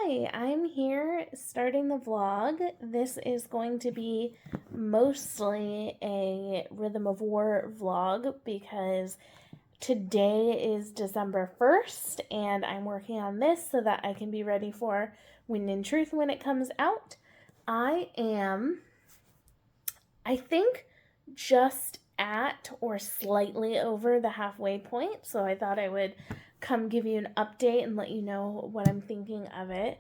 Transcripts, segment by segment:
Hi, I'm here starting the vlog. This is going to be mostly a Rhythm of War vlog because today is December 1st and I'm working on this so that I can be ready for Wind and Truth when it comes out. I am, I think, just at or slightly over the halfway point, so I thought I would come give you an update and let you know what I'm thinking of it.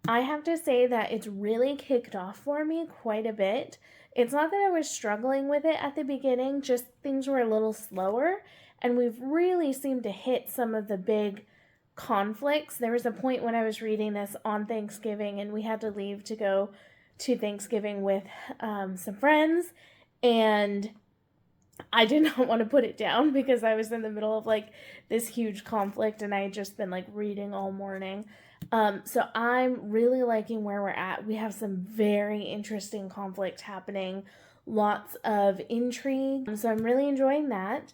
I have to say that it's really kicked off for me quite a bit. It's not that I was struggling with it at the beginning, just things were a little slower, and we've really seemed to hit some of the big conflicts. There was a point when I was reading this on Thanksgiving, and we had to leave to go to Thanksgiving with some friends, and I did not want to put it down because I was in the middle of like this huge conflict and I had just been like reading all morning. So I'm really liking where we're at. We have some very interesting conflict happening, lots of intrigue. So I'm really enjoying that.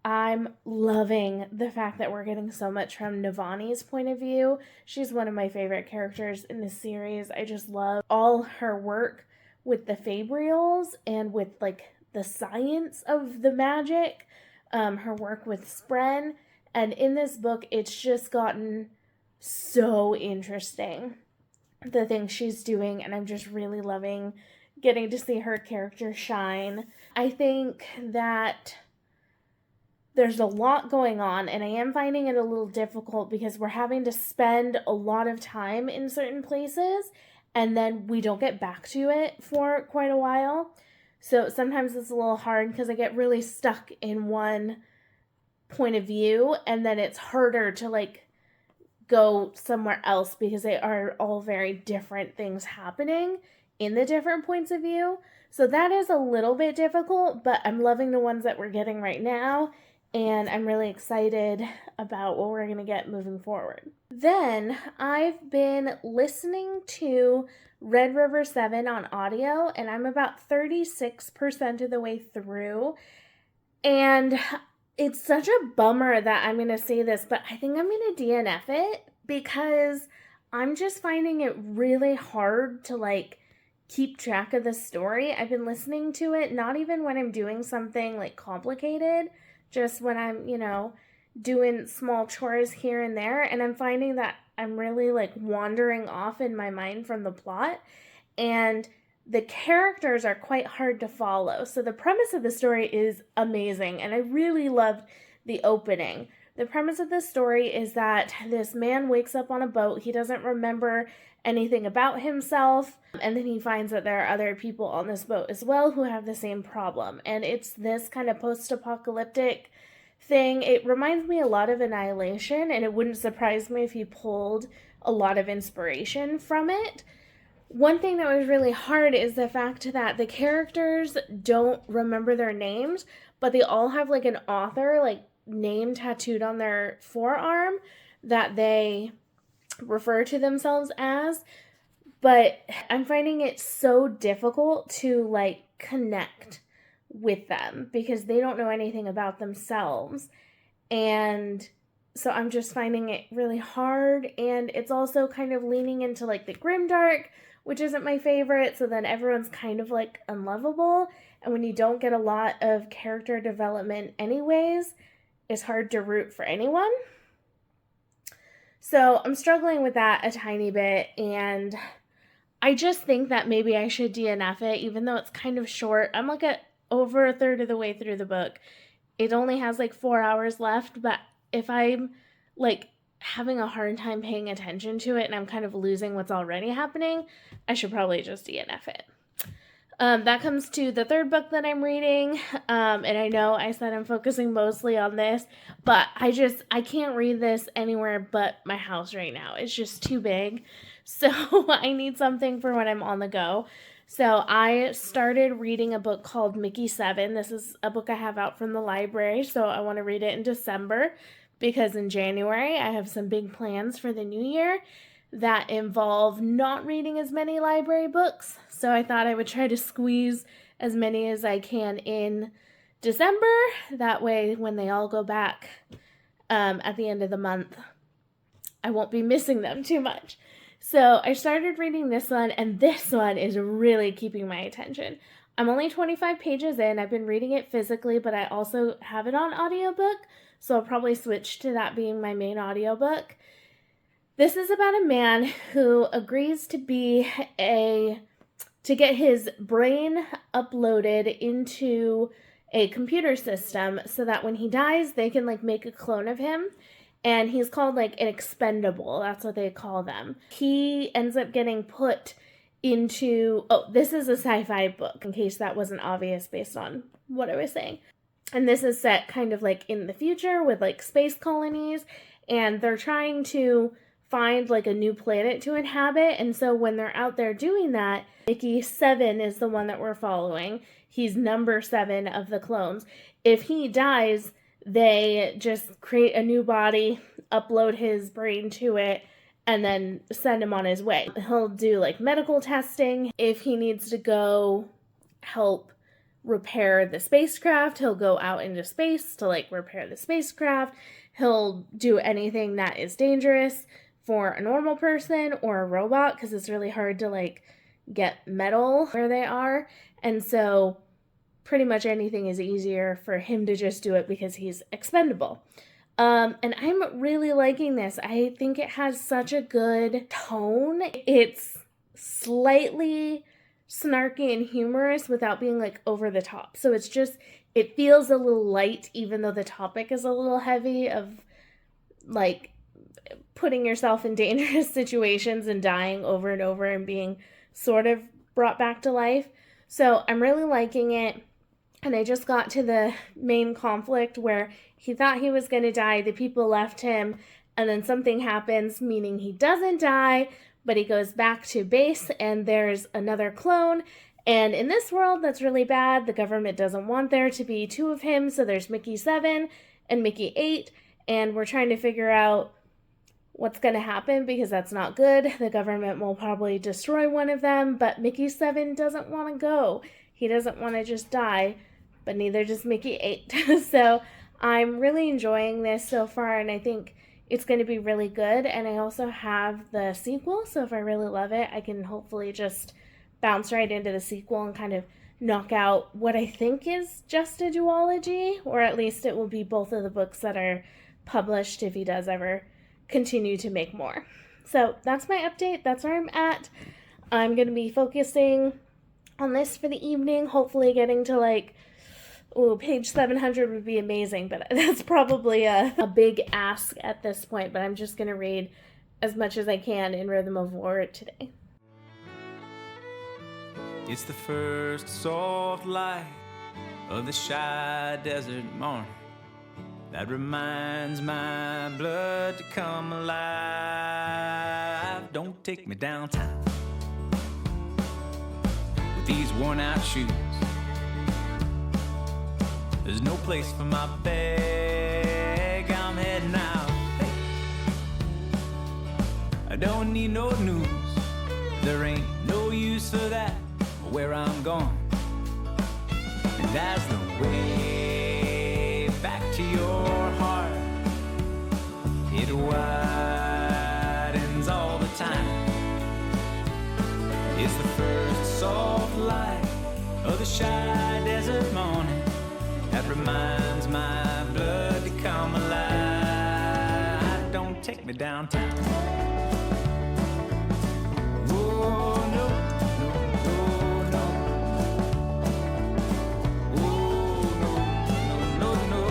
I'm loving the fact that we're getting so much from Navani's point of view. She's one of my favorite characters in this series. I just love all her work with the Fabrials and with like the science of the magic, her work with Spren. And in this book, it's just gotten so interesting, the things she's doing, and I'm just really loving getting to see her character shine. I think that there's a lot going on, and I am finding it a little difficult because we're having to spend a lot of time in certain places, and then we don't get back to it for quite a while. So sometimes it's a little hard because I get really stuck in one point of view, and then it's harder to like go somewhere else because they are all very different things happening in the different points of view. So that is a little bit difficult, but I'm loving the ones that we're getting right now, and I'm really excited about what we're going to get moving forward. Then I've been listening to Red River 7 on audio, and I'm about 36% of the way through. And it's such a bummer that I'm going to say this, but I think I'm going to DNF it because I'm just finding it really hard to like keep track of the story. I've been listening to it not even when I'm doing something like complicated, just when I'm, doing small chores here and there, and I'm finding that I'm really like wandering off in my mind from the plot, and the characters are quite hard to follow. So the premise of the story is amazing, and I really loved the opening. The premise of the story is that this man wakes up on a boat. He doesn't remember anything about himself, and then he finds that there are other people on this boat as well who have the same problem. And it's this kind of post-apocalyptic thing. It reminds me a lot of Annihilation, and it wouldn't surprise me if he pulled a lot of inspiration from it. One thing that was really hard is the fact that the characters don't remember their names, but they all have like an author like name tattooed on their forearm that they refer to themselves as. But I'm finding it so difficult to like connect with them because they don't know anything about themselves. And so I'm just finding it really hard, and it's also kind of leaning into like the grimdark, which isn't my favorite, so then everyone's kind of like unlovable, and when you don't get a lot of character development anyways, it's hard to root for anyone. So I'm struggling with that a tiny bit, and I just think that maybe I should DNF it, even though it's kind of short. I'm like over a third of the way through the book. It only has like 4 hours left, but if I'm like having a hard time paying attention to it and I'm kind of losing what's already happening, I should probably just DNF it. That comes to the third book that I'm reading, and I know I said I'm focusing mostly on this, but I can't read this anywhere but my house right now. It's just too big, so I need something for when I'm on the go. So I started reading a book called Mickey 7. This is a book I have out from the library, so I want to read it in December because in January I have some big plans for the new year that involve not reading as many library books. So I thought I would try to squeeze as many as I can in December. That way, when they all go back at the end of the month, I won't be missing them too much. So I started reading this one, and this one is really keeping my attention. I'm only 25 pages in. I've been reading it physically, but I also have it on audiobook, so I'll probably switch to that being my main audiobook. This is about a man who agrees to get his brain uploaded into a computer system so that when he dies, they can make a clone of him. And he's called an expendable. That's what they call them. He ends up getting put into, this is a sci-fi book, in case that wasn't obvious based on what I was saying. And this is set kind of in the future with space colonies, and they're trying to find a new planet to inhabit. And so when they're out there doing that, Mickey 7 is the one that we're following. He's number 7 of the clones. If he dies, they just create a new body, upload his brain to it, and then send him on his way. He'll do medical testing. If he needs to go help repair the spacecraft, he'll go out into space to repair the spacecraft. He'll do anything that is dangerous for a normal person or a robot, because it's really hard to get metal where they are. And so pretty much anything is easier for him to just do it because he's expendable. And I'm really liking this. I think it has such a good tone. It's slightly snarky and humorous without being over the top. So it feels a little light, even though the topic is a little heavy of putting yourself in dangerous situations and dying over and over and being sort of brought back to life. So I'm really liking it. And I just got to the main conflict where he thought he was going to die, the people left him, and then something happens, meaning he doesn't die, but he goes back to base, and there's another clone. And in this world, that's really bad. The government doesn't want there to be 2 of him, so there's Mickey 7 and Mickey 8, and we're trying to figure out what's going to happen because that's not good. The government will probably destroy one of them, but Mickey 7 doesn't want to go. He doesn't want to just die, but neither does Mickey 8. So I'm really enjoying this so far, and I think it's going to be really good. And I also have the sequel, so if I really love it, I can hopefully just bounce right into the sequel and kind of knock out what I think is just a duology, or at least it will be both of the books that are published if he does ever continue to make more. So that's my update. That's where I'm at. I'm going to be focusing on this for the evening, hopefully getting to page 700 would be amazing, but that's probably a big ask at this point, but I'm just going to read as much as I can in Rhythm of War today. It's the first soft light of the shy desert morning that reminds my blood to come alive. Don't take me downtown with these worn out shoes. There's no place for my bag, I'm heading out. Hey, I don't need no news, there ain't no use for that where I'm going. And that's the way back to your heart. It widens all the time. It's the first soft light of the shy desert morning that reminds my blood to come alive. Don't take me downtown. Oh, no, no, no, no. Oh, no, no, no, no.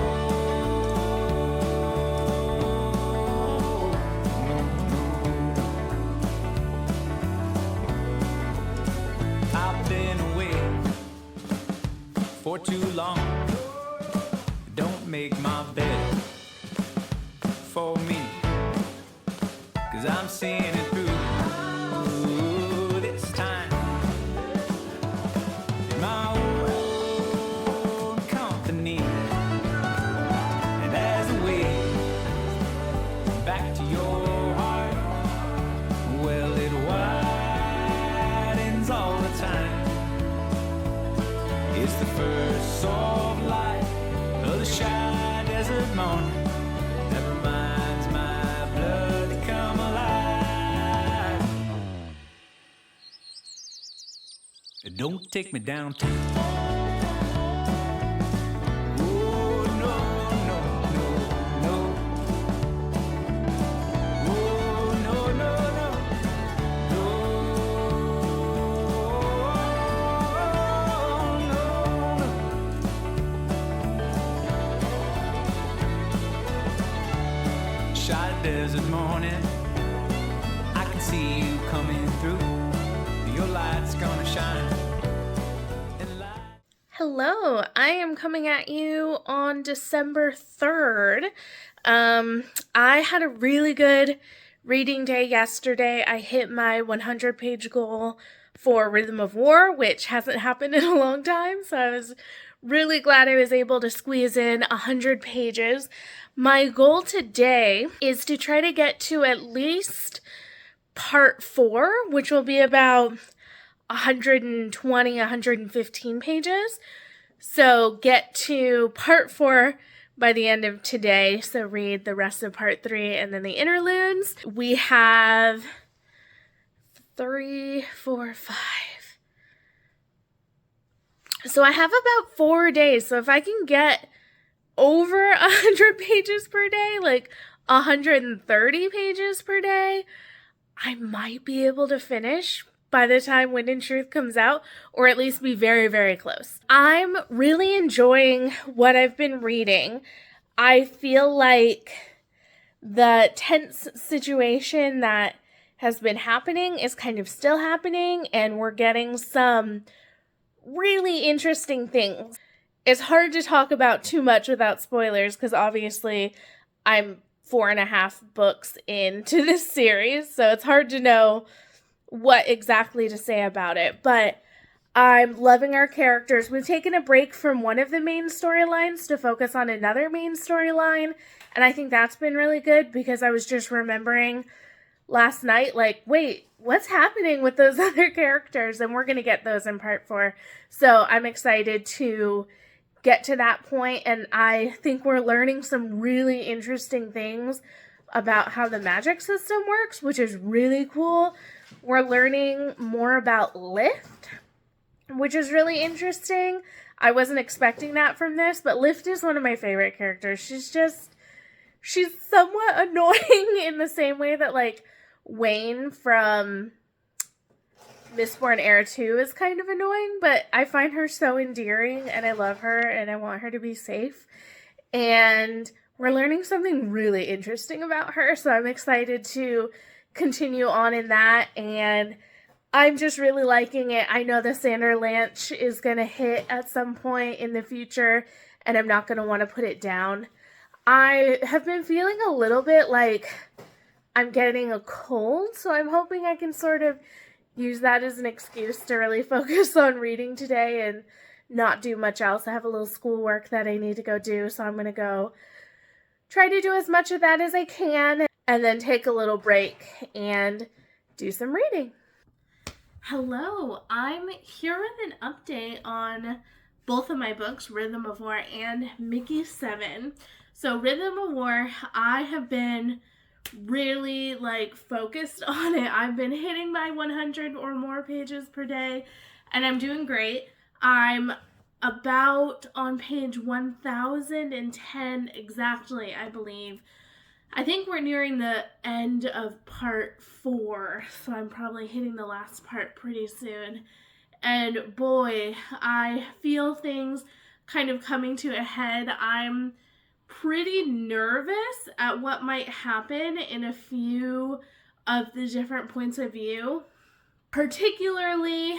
I've been away for too long. Don't make my bed for me, 'cause I'm seeing it through this time. In my own company, and as the way back to your heart, well, it widens all the time. It's the first soft light of the shy desert morning that reminds my blood to come alive. Don't take me downtown. Oh, no, no, no, no. Oh, no, no, no. No, no, no. Shy desert morning, I can see you coming through. Your light's gonna shine. Hello, I am coming at you on December 3rd. I had a really good reading day yesterday. I hit my 100-page goal for Rhythm of War, which hasn't happened in a long time, so I was really glad I was able to squeeze in 100 pages. My goal today is to try to get to at least part 4, which will be about 120, 115 pages. So get to part 4 by the end of today. So read the rest of part 3 and then the interludes. We have 3, 4, 5. So I have about 4 days. So if I can get over 100 pages per day, like 130 pages per day, I might be able to finish by the time Wind and Truth comes out, or at least be very, very close. I'm really enjoying what I've been reading. I feel like the tense situation that has been happening is kind of still happening, and we're getting some really interesting things. It's hard to talk about too much without spoilers, because obviously I'm 4.5 books into this series, so it's hard to know what exactly to say about it, but I'm loving our characters. We've taken a break from one of the main storylines to focus on another main storyline, and I think that's been really good because I was just remembering last night, like, wait, what's happening with those other characters? And we're going to get those in part 4, so I'm excited to get to that point, and I think we're learning some really interesting things about how the magic system works, which is really cool. We're learning more about Lift, which is really interesting. I wasn't expecting that from this, but Lift is one of my favorite characters. She's somewhat annoying in the same way that, like, Wayne from Mistborn Heir 2 is kind of annoying, but I find her so endearing, and I love her, and I want her to be safe. And we're learning something really interesting about her, so I'm excited to continue on in that, and I'm just really liking it. I know the Sander Lanch is going to hit at some point in the future, and I'm not going to want to put it down. I have been feeling a little bit like I'm getting a cold, so I'm hoping I can sort of use that as an excuse to really focus on reading today and not do much else. I have a little schoolwork that I need to go do, so I'm going to go try to do as much of that as I can, and then take a little break and do some reading. Hello, I'm here with an update on both of my books, Rhythm of War and Mickey 7. So Rhythm of War, I have been really focused on it. I've been hitting my 100 or more pages per day, and I'm doing great. I'm about on page 1010 exactly, I believe. I think we're nearing the end of part 4, so I'm probably hitting the last part pretty soon. And boy, I feel things kind of coming to a head. I'm pretty nervous at what might happen in a few of the different points of view. Particularly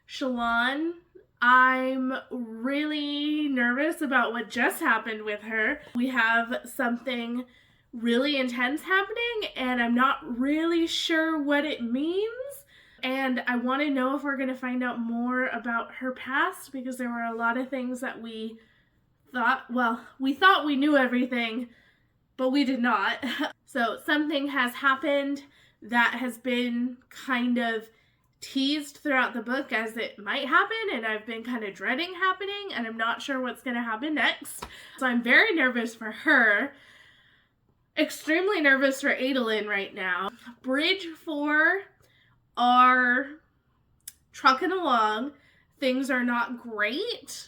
Shallan. I'm really nervous about what just happened with her. We have something really intense happening, and I'm not really sure what it means. And I want to know if we're going to find out more about her past, because there were a lot of things that we thought we knew everything, but we did not. So something has happened that has been kind of teased throughout the book as it might happen, and I've been kind of dreading happening, and I'm not sure what's going to happen next. So I'm very nervous for her. Extremely nervous for Adolin right now. Bridge 4, our trucking along. Things are not great,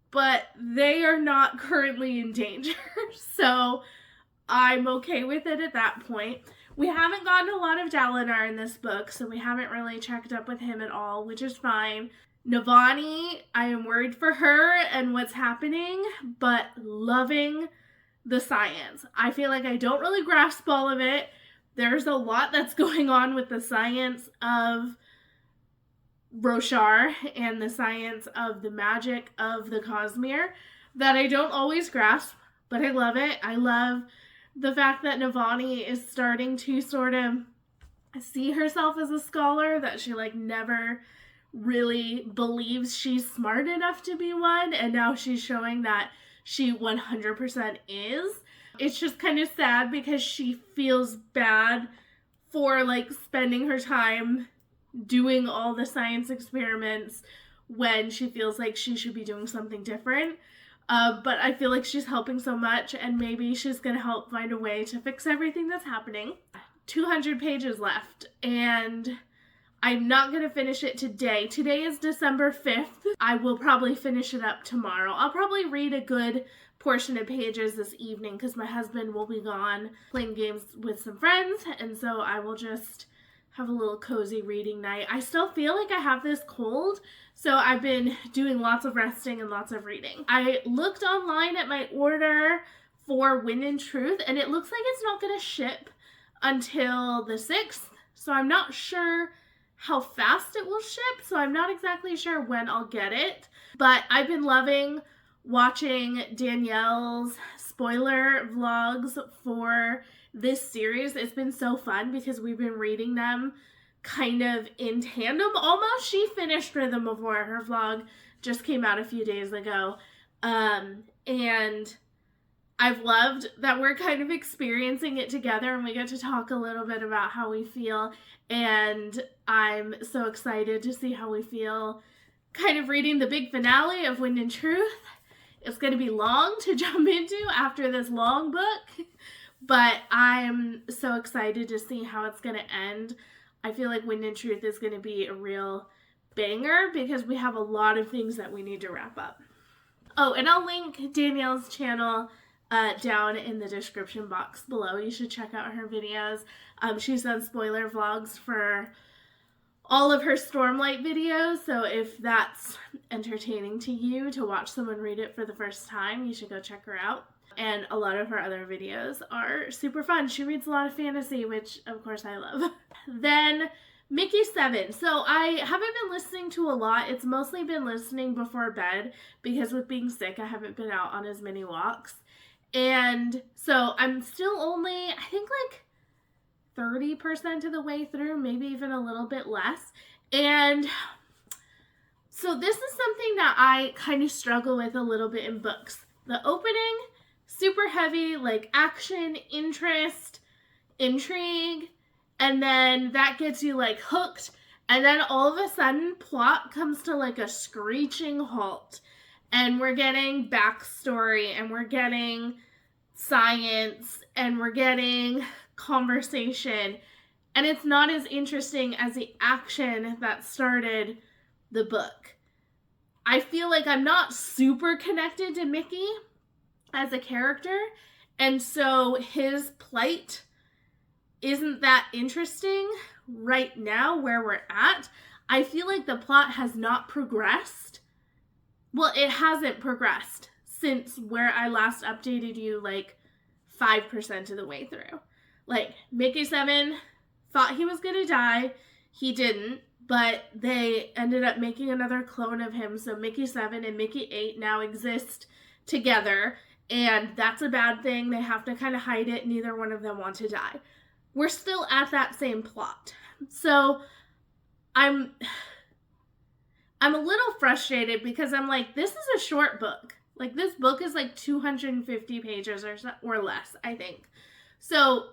but they are not currently in danger. So I'm okay with it at that point. We haven't gotten a lot of Dalinar in this book, so we haven't really checked up with him at all, which is fine. Navani, I am worried for her and what's happening, but loving the science. I feel like I don't really grasp all of it. There's a lot that's going on with the science of Roshar and the science of the magic of the Cosmere that I don't always grasp, but I love it. I love the fact that Navani is starting to sort of see herself as a scholar, that she like never really believes she's smart enough to be one, and now she's showing that she 100% is. It's just kind of sad because she feels bad for like spending her time doing all the science experiments when she feels like she should be doing something different. But I feel like she's helping so much, and maybe she's going to help find a way to fix everything that's happening. 200 pages left, and I'm not going to finish it today. Today is December 5th. I will probably finish it up tomorrow. I'll probably read a good portion of pages this evening because my husband will be gone playing games with some friends, and so I will just have a little cozy reading night. I still feel like I have this cold, so I've been doing lots of resting and lots of reading. I looked online at my order for Wind and Truth, and it looks like it's not going to ship until the 6th, so I'm not sure how fast it will ship, so I'm not exactly sure when I'll get it. But I've been loving watching Danielle's spoiler vlogs for this series. It's been so fun because we've been reading them kind of in tandem almost. She finished Rhythm of War. Her vlog just came out a few days ago. And I've loved that we're kind of experiencing it together, and we get to talk a little bit about how we feel. And I'm so excited to see how we feel kind of reading the big finale of Wind and Truth. It's going to be long to jump into after this long book, but I'm so excited to see how it's going to end. I feel like Wind and Truth is going to be a real banger because we have a lot of things that we need to wrap up. Oh, and I'll link Danielle's channel down in the description box below. You should check out her videos. She's done spoiler vlogs for all of her Stormlight videos, so if that's entertaining to you to watch someone read it for the first time, you should go check her out. And a lot of her other videos are super fun. She reads a lot of fantasy, which of course I love. Then Mickey 7. So I haven't been listening to a lot. It's mostly been listening before bed because with being sick, I haven't been out on as many walks. And so I'm still only, I think like 30% of the way through, maybe even a little bit less. And so this is something that I kind of struggle with a little bit in books. The opening, super heavy, like action, interest, intrigue, and then that gets you like hooked, and then all of a sudden plot comes to like a screeching halt, and we're getting backstory, and we're getting science, and we're getting conversation, and it's not as interesting as the action that started the book. I feel like I'm not super connected to Mickey as a character, and so his plight isn't that interesting right now where we're at. I feel like the plot has not progressed. Well, it hasn't progressed since where I last updated you like 5% of the way through. Like, Mickey 7 thought he was gonna die. He didn't, but they ended up making another clone of him, so Mickey 7 and Mickey 8 now exist together, and that's a bad thing. They have to kind of hide it. Neither one of them want to die. We're still at that same plot. So I'm a little frustrated because I'm like, this is a short book. Like, this book is like 250 pages or less, I think. So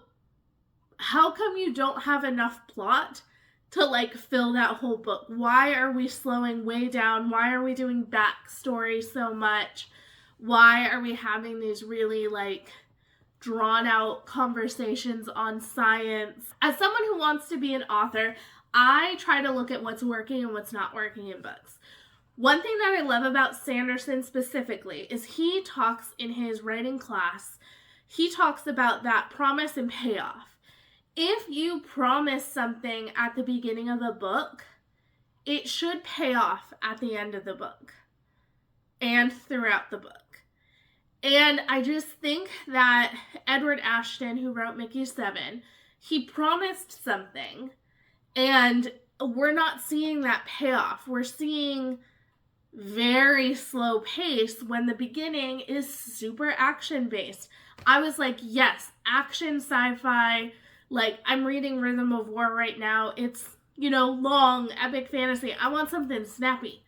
how come you don't have enough plot to like fill that whole book? Why are we slowing way down? Why are we doing backstory so much? Why are we having these really like drawn out conversations on science? As someone who wants to be an author, I try to look at what's working and what's not working in books. One thing that I love about Sanderson specifically is he talks in his writing class, he talks about that promise and payoff. If you promise something at the beginning of a book, it should pay off at the end of the book and throughout the book. And I just think that Edward Ashton, who wrote Mickey 7, he promised something, and we're not seeing that payoff. We're seeing very slow pace when the beginning is super action-based. I was like, yes, action sci-fi. Like, I'm reading Rhythm of War right now. It's, long, epic fantasy. I want something snappy.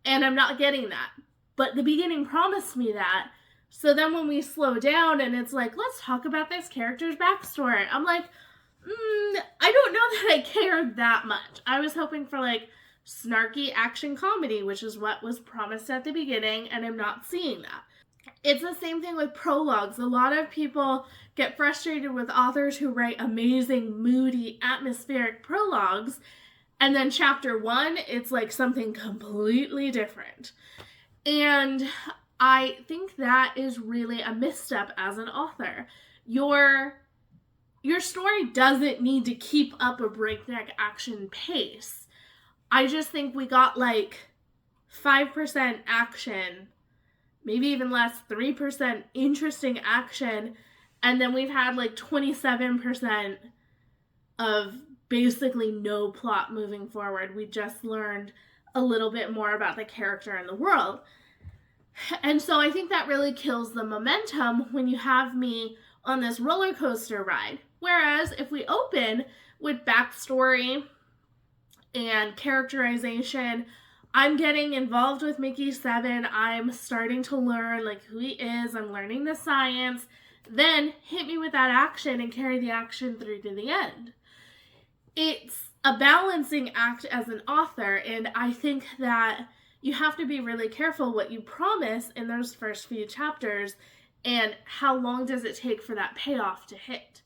And I'm not getting that. But the beginning promised me that. So then when we slow down and it's like, let's talk about this character's backstory, I'm like, I don't know that I cared that much. I was hoping for like snarky action comedy, which is what was promised at the beginning, and I'm not seeing that. It's the same thing with prologues. A lot of people get frustrated with authors who write amazing, moody, atmospheric prologues, and then chapter 1, it's like something completely different. And I think that is really a misstep as an author. Your story doesn't need to keep up a breakneck action pace. I just think we got like 5% action, maybe even less, 3% interesting action, and then we've had like 27% of basically no plot moving forward. We just learned a little bit more about the character and the world. And so I think that really kills the momentum when you have me on this roller coaster ride. Whereas if we open with backstory and characterization, I'm getting involved with Mickey 7. I'm starting to learn like who he is. I'm learning the science. Then hit me with that action and carry the action through to the end. It's a balancing act as an author, and I think that you have to be really careful what you promise in those first few chapters and how long does it take for that payoff to hit.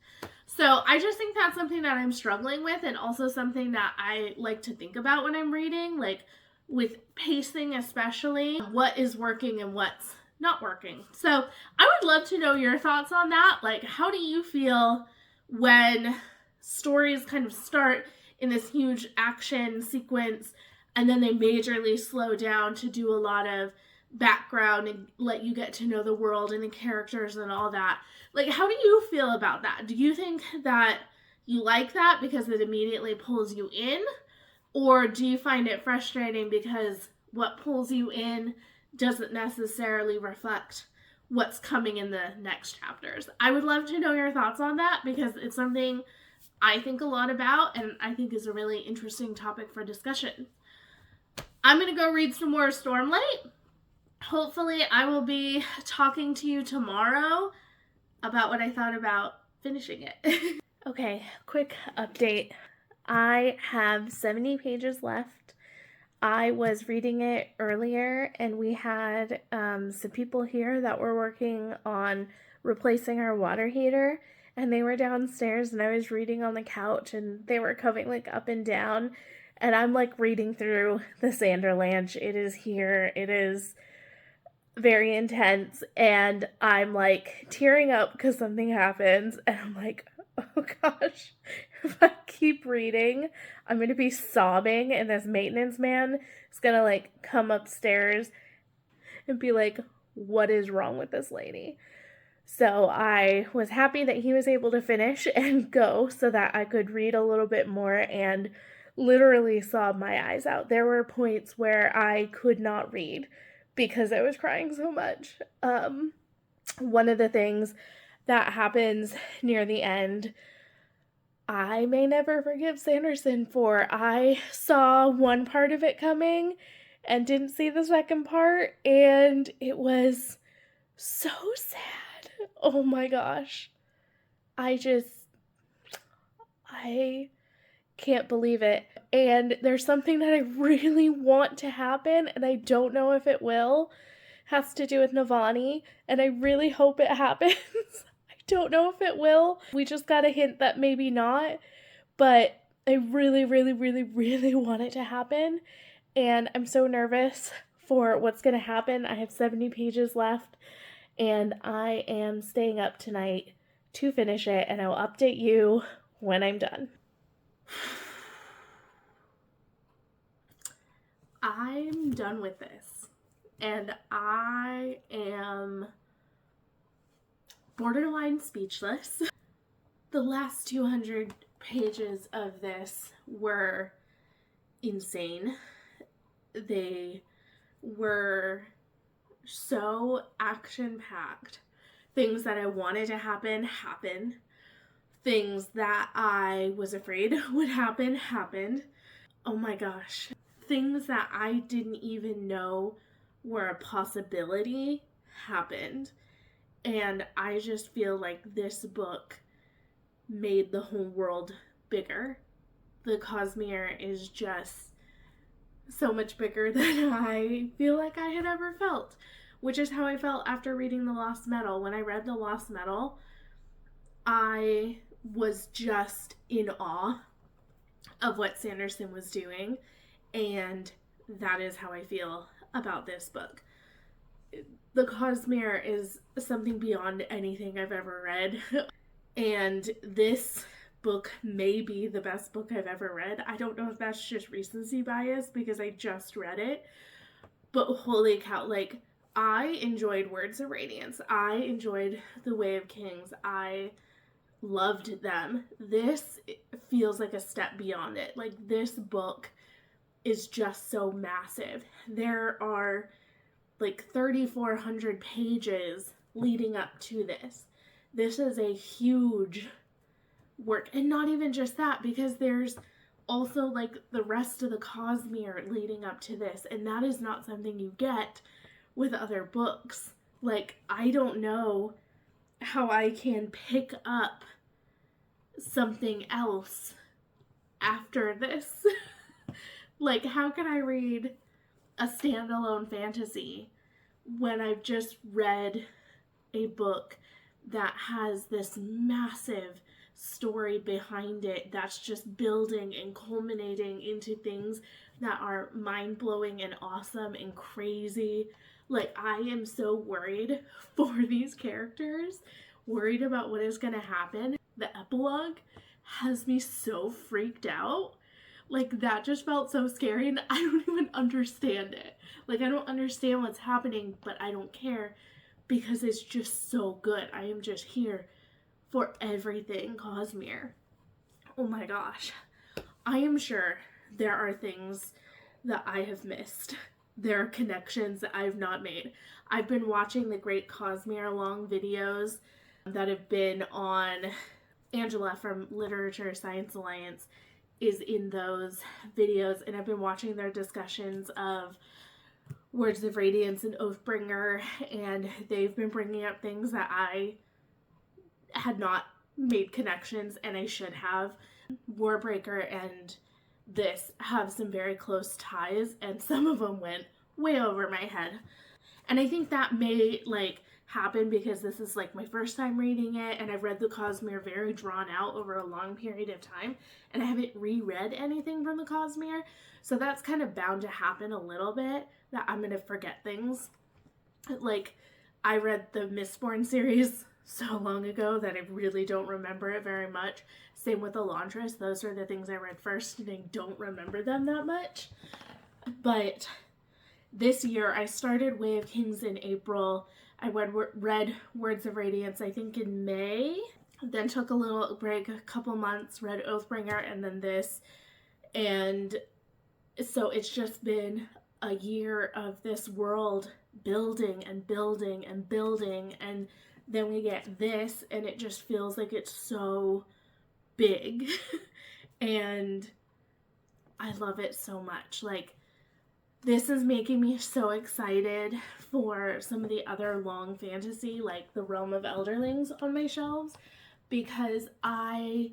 So I just think that's something that I'm struggling with, and also something that I like to think about when I'm reading, like with pacing especially, what is working and what's not working. So I would love to know your thoughts on that. Like, how do you feel when stories kind of start in this huge action sequence and then they majorly slow down to do a lot of background and let you get to know the world and the characters and all that? Like, how do you feel about that? Do you think that you like that because it immediately pulls you in? Or do you find it frustrating because what pulls you in doesn't necessarily reflect what's coming in the next chapters? I would love to know your thoughts on that because it's something I think a lot about and I think is a really interesting topic for discussion. I'm going to go read some more Stormlight. Hopefully I will be talking to you tomorrow about what I thought about finishing it. Okay, quick update. I have 70 pages left. I was reading it earlier and we had some people here that were working on replacing our water heater, and they were downstairs and I was reading on the couch and they were coming like up and down, and I'm like reading through the Sanderlanche. It is here. It is very intense, and I'm like tearing up because something happens, and I'm like, oh gosh, if I keep reading, I'm gonna be sobbing, and this maintenance man is gonna like come upstairs and be like, what is wrong with this lady? So I was happy that he was able to finish and go so that I could read a little bit more, and literally sobbed my eyes out. There were points where I could not read because I was crying so much. One of the things that happens near the end, I may never forgive Sanderson for. I saw one part of it coming and didn't see the second part, and it was so sad. Oh my gosh. I can't believe it. And there's something that I really want to happen, and I don't know if it will. It has to do with Navani, and I really hope it happens. I don't know if it will. We just got a hint that maybe not, but I really, really, really, really want it to happen. And I'm so nervous for what's going to happen. I have 70 pages left, and I am staying up tonight to finish it, and I will update you when I'm done. I'm done with this, and I am borderline speechless. The last 200 pages of this were insane. They were so action-packed. Things that I wanted to happen happened. Things that I was afraid would happen happened. Oh my gosh. Things that I didn't even know were a possibility happened. And I just feel like this book made the whole world bigger. The Cosmere is just so much bigger than I feel like I had ever felt, which is how I felt after reading The Lost Metal. When I read The Lost Metal, I was just in awe of what Sanderson was doing, and that is how I feel about this book. The Cosmere is something beyond anything I've ever read, and this book may be the best book I've ever read. I don't know if that's just recency bias because I just read it, but holy cow, like, I enjoyed Words of Radiance. I enjoyed The Way of Kings. I loved them. This feels like a step beyond it. Like, this book is just so massive. There are like 3,400 pages leading up to this. This is a huge work. And not even just that, because there's also like the rest of the Cosmere leading up to this. And that is not something you get with other books. Like, I don't know how I can pick up something else after this. Like, how can I read a standalone fantasy when I've just read a book that has this massive story behind it that's just building and culminating into things that are mind-blowing and awesome and crazy? Like, I am so worried for these characters, worried about what is going to happen. The epilogue has me so freaked out. Like, that just felt so scary, and I don't even understand it. Like, I don't understand what's happening, but I don't care because it's just so good. I am just here for everything Cosmere. Oh my gosh. I am sure there are things that I have missed. There are connections that I have not made. I've been watching the Great Cosmere long videos that have been on. Angela from Literature Science Alliance is in those videos, and I've been watching their discussions of Words of Radiance and Oathbringer, and they've been bringing up things that I had not made connections, and I should have. Warbreaker and this have some very close ties, and some of them went way over my head. And I think that may, like, happen because this is like my first time reading it, and I've read the Cosmere very drawn out over a long period of time, and I haven't reread anything from the Cosmere, so that's kind of bound to happen a little bit, that I'm gonna forget things. Like, I read the Mistborn series so long ago that I really don't remember it very much. Same with Elantris. Those are the things I read first, and I don't remember them that much. But this year I started Way of Kings in April. I read Words of Radiance, I think, in May. Then took a little break, a couple months, read Oathbringer, and then this. And so it's just been a year of this world building and building and building. And then we get this, and it just feels like it's so big. And I love it so much. Like, this is making me so excited for some of the other long fantasy, like the Realm of Elderlings on my shelves, because I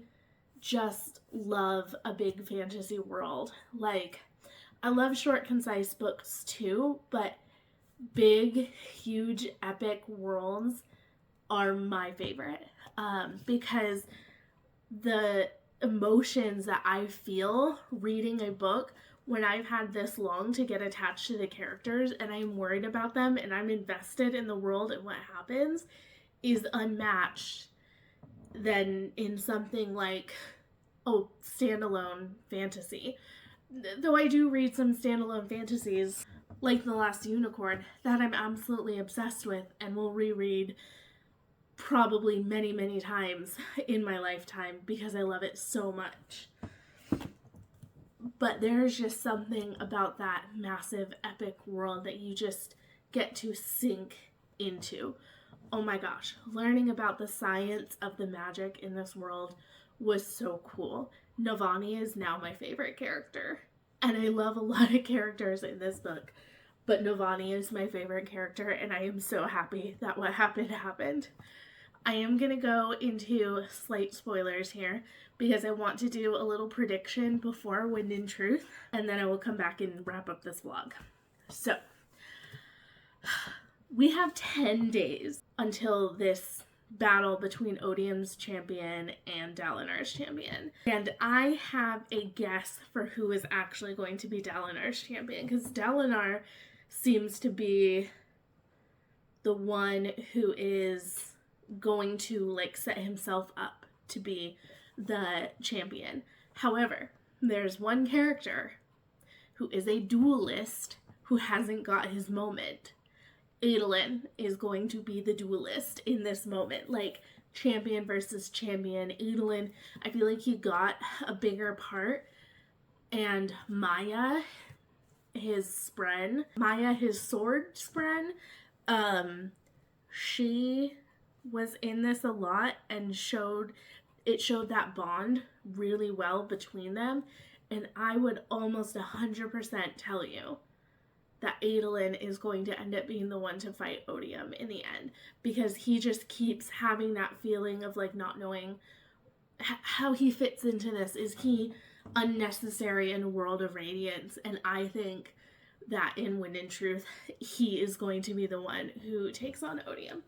just love a big fantasy world. Like, I love short, concise books too, but big, huge, epic worlds are my favorite, because the emotions that I feel reading a book when I've had this long to get attached to the characters and I'm worried about them and I'm invested in the world and what happens is unmatched than in something like, standalone fantasy. Though I do read some standalone fantasies, like The Last Unicorn, that I'm absolutely obsessed with and will reread probably many, many times in my lifetime because I love it so much. But there's just something about that massive, epic world that you just get to sink into. Oh my gosh, learning about the science of the magic in this world was so cool. Navani is now my favorite character. And I love a lot of characters in this book, but Navani is my favorite character, and I am so happy that what happened. I am going to go into slight spoilers here because I want to do a little prediction before Wind and Truth, and then I will come back and wrap up this vlog. So, we have 10 days until this battle between Odium's champion and Dalinar's champion. And I have a guess for who is actually going to be Dalinar's champion, because Dalinar seems to be the one who is going to like set himself up to be the champion. However, there's one character who is a duelist who hasn't got his moment. Adolin is going to be the duelist in this moment, like champion versus champion. Adolin, I feel like he got a bigger part, and Maya, his spren, his sword spren, she was in this a lot and showed that bond really well between them, and I would almost 100% tell you that Adolin is going to end up being the one to fight Odium in the end, because he just keeps having that feeling of like not knowing how he fits into this. Is he unnecessary in a world of radiance? And I think that in Wind and Truth, he is going to be the one who takes on Odium.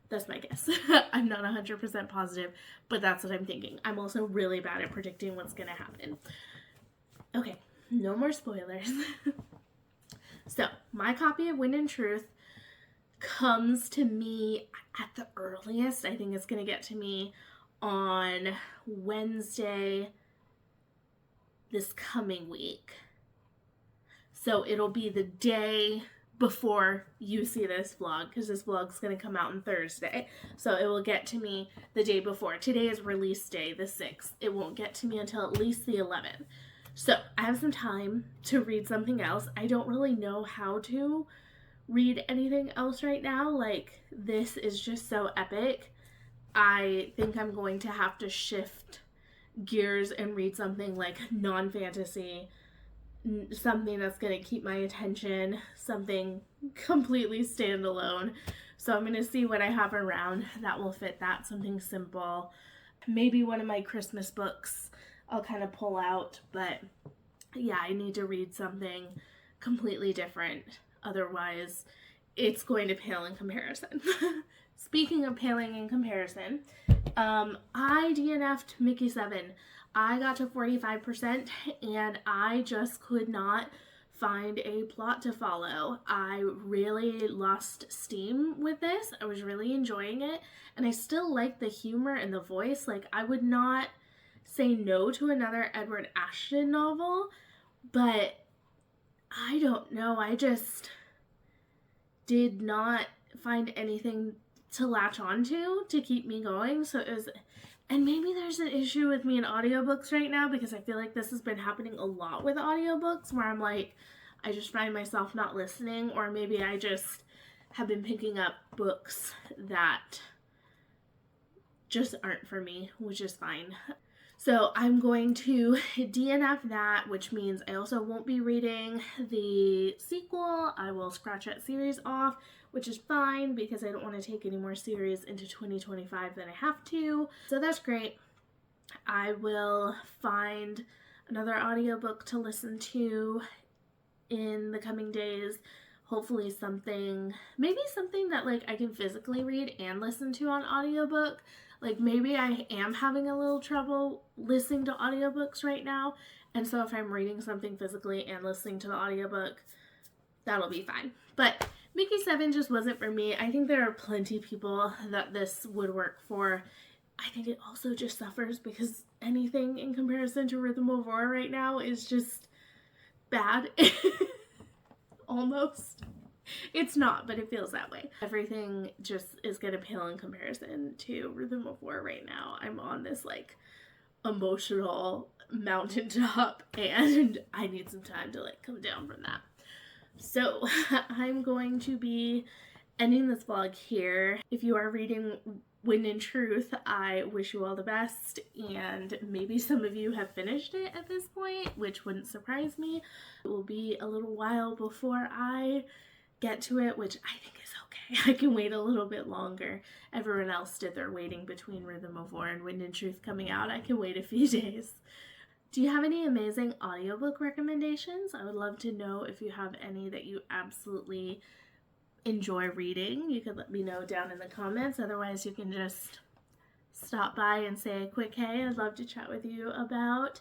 That's my guess. I'm not 100% positive, but that's what I'm thinking. I'm also really bad at predicting what's going to happen. Okay, no more spoilers. So, my copy of Wind and Truth comes to me at the earliest. I think it's going to get to me on Wednesday this coming week. So, it'll be the day before you see this vlog, because this vlog's going to come out on Thursday. So, it will get to me the day before. Today is release day, the 6th. It won't get to me until at least the 11th. So, I have some time to read something else. I don't really know how to read anything else right now. Like, this is just so epic. I think I'm going to have to shift gears and read something like non-fantasy, something that's going to keep my attention, something completely standalone. So I'm going to see what I have around that will fit that, something simple. Maybe one of my Christmas books I'll kind of pull out, but yeah, I need to read something completely different. Otherwise, it's going to pale in comparison. Speaking of paling in comparison, I DNF'd Mickey 7. I got to 45% and I just could not find a plot to follow. I really lost steam with this. I was really enjoying it, and I still like the humor and the voice. Like, I would not say no to another Edward Ashton novel, but I don't know, I just did not find anything to latch onto to keep me going. So it was, and maybe there's an issue with me in audiobooks right now, because I feel like this has been happening a lot with audiobooks where I'm like, I just find myself not listening, or maybe I just have been picking up books that just aren't for me, which is fine. So I'm going to DNF that, which means I also won't be reading the sequel. I will scratch that series off, which is fine because I don't want to take any more series into 2025 than I have to. So that's great. I will find another audiobook to listen to in the coming days. Hopefully something, maybe something that like I can physically read and listen to on audiobook. Like maybe I am having a little trouble listening to audiobooks right now, and so if I'm reading something physically and listening to the audiobook, that'll be fine. But Mickey 7 just wasn't for me. I think there are plenty of people that this would work for. I think it also just suffers because anything in comparison to Rhythm of War right now is just bad. Almost. It's not, but it feels that way. Everything just is gonna pale in comparison to Rhythm of War right now. I'm on this like emotional mountaintop and I need some time to like come down from that. So I'm going to be ending this vlog here. If you are reading Wind and Truth, I wish you all the best, and maybe some of you have finished it at this point, which wouldn't surprise me. It will be a little while before I get to it, which I think is okay. I can wait a little bit longer. Everyone else did their waiting between Rhythm of War and Wind and Truth coming out. I can wait a few days. Do you have any amazing audiobook recommendations? I would love to know if you have any that you absolutely enjoy reading. You could let me know down in the comments. Otherwise, you can just stop by and say a quick hey. I'd love to chat with you about